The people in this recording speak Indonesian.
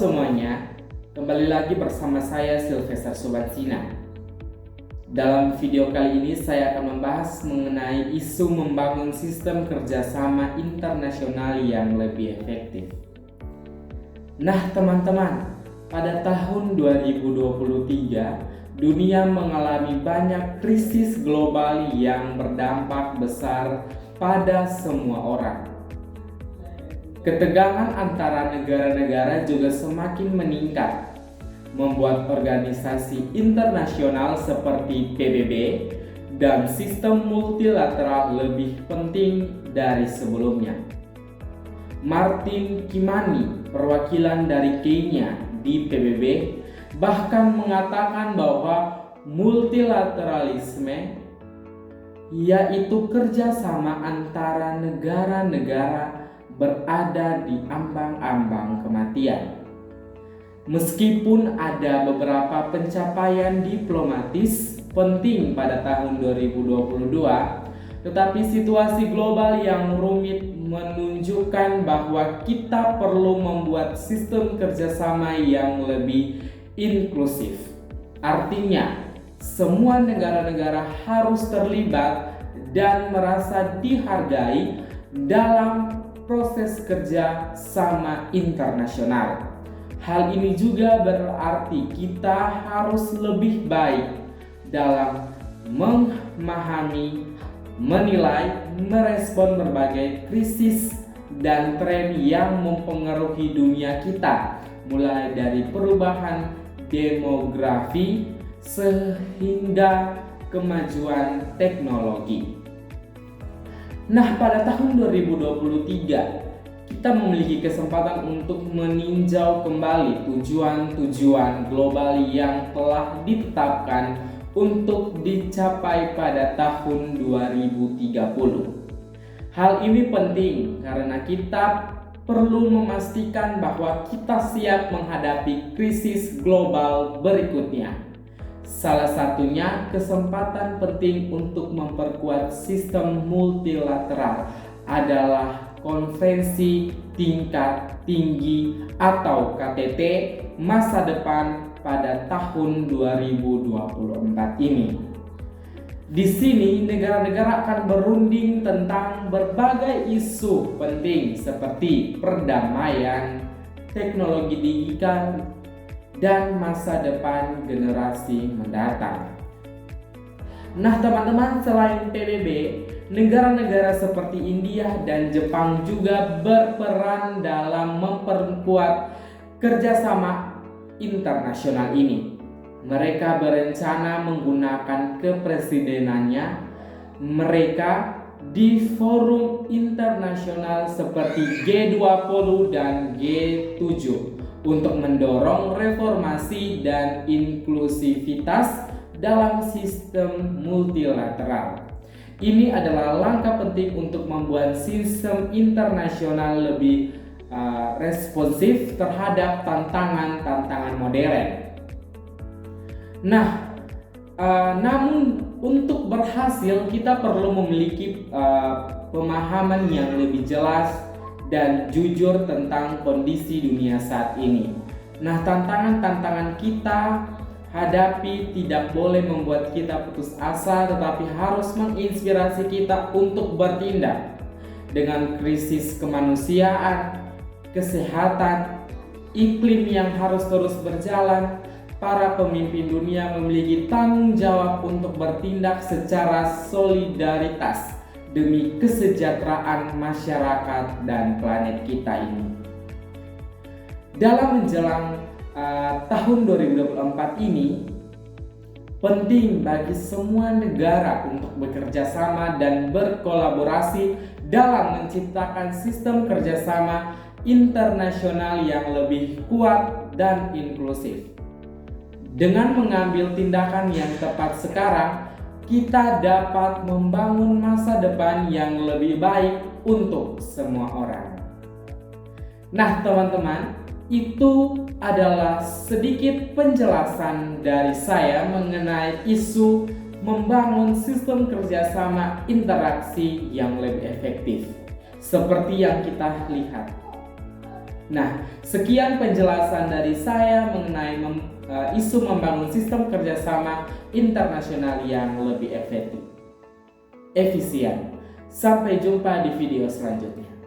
semuanya, kembali lagi bersama saya Sylvester Subansina. Dalam video kali ini saya akan membahas mengenai isu membangun sistem kerjasama internasional yang lebih efektif. Nah teman-teman, pada tahun 2023, dunia mengalami banyak krisis global yang berdampak besar pada semua orang. Ketegangan antara negara-negara juga semakin meningkat, membuat organisasi internasional seperti PBB dan sistem multilateral lebih penting dari sebelumnya. Martin Kimani, perwakilan dari Kenya di PBB, bahkan mengatakan bahwa multilateralisme yaitu kerjasama antara negara-negara berada di ambang-ambang kematian. Meskipun ada beberapa pencapaian diplomatis penting pada tahun 2022, tetapi situasi global yang rumit menunjukkan bahwa kita perlu membuat sistem kerjasama yang lebih inklusif. Artinya, semua negara-negara harus terlibat dan merasa dihargai dalam proses kerja sama internasional. Hal ini juga berarti kita harus lebih baik dalam memahami, menilai, merespon berbagai krisis dan tren yang mempengaruhi dunia kita, mulai dari perubahan demografi sehingga kemajuan teknologi. Nah, pada tahun 2023, kita memiliki kesempatan untuk meninjau kembali tujuan-tujuan global yang telah ditetapkan untuk dicapai pada tahun 2030. Hal ini penting karena kita perlu memastikan bahwa kita siap menghadapi krisis global berikutnya. Salah satunya kesempatan penting untuk memperkuat sistem multilateral adalah Konferensi Tingkat Tinggi atau KTT masa depan pada tahun 2024 ini. Di sini negara-negara akan berunding tentang berbagai isu penting seperti perdamaian, teknologi digital, dan masa depan generasi mendatang. Nah teman-teman, selain PBB, negara-negara seperti India dan Jepang juga berperan dalam memperkuat kerjasama internasional ini. Mereka berencana menggunakan kepresidenannya mereka di forum internasional seperti G20 dan G7 untuk mendorong reformasi dan inklusivitas dalam sistem multilateral. Ini adalah langkah penting untuk membuat sistem internasional lebih responsif terhadap tantangan-tantangan modern. Nah, namun untuk berhasil kita perlu memiliki pemahaman yang lebih jelas dan jujur tentang kondisi dunia saat ini. Nah, tantangan-tantangan kita hadapi tidak boleh membuat kita putus asa, tetapi harus menginspirasi kita untuk bertindak. Dengan krisis kemanusiaan, kesehatan, iklim yang harus terus berjalan, para pemimpin dunia memiliki tanggung jawab untuk bertindak secara solidaritas demi kesejahteraan masyarakat dan planet kita ini. Dalam menjelang tahun 2024 ini, penting bagi semua negara untuk bekerja sama dan berkolaborasi dalam menciptakan sistem kerjasama internasional yang lebih kuat dan inklusif. Dengan mengambil tindakan yang tepat sekarang, kita dapat membangun masa depan yang lebih baik untuk semua orang. Nah teman-teman, itu adalah sedikit penjelasan dari saya mengenai isu membangun sistem kerjasama interaksi yang lebih efektif. Seperti yang kita lihat, Nah, sekian penjelasan dari saya mengenai isu membangun sistem kerjasama internasional yang lebih efisien. Sampai jumpa di video selanjutnya.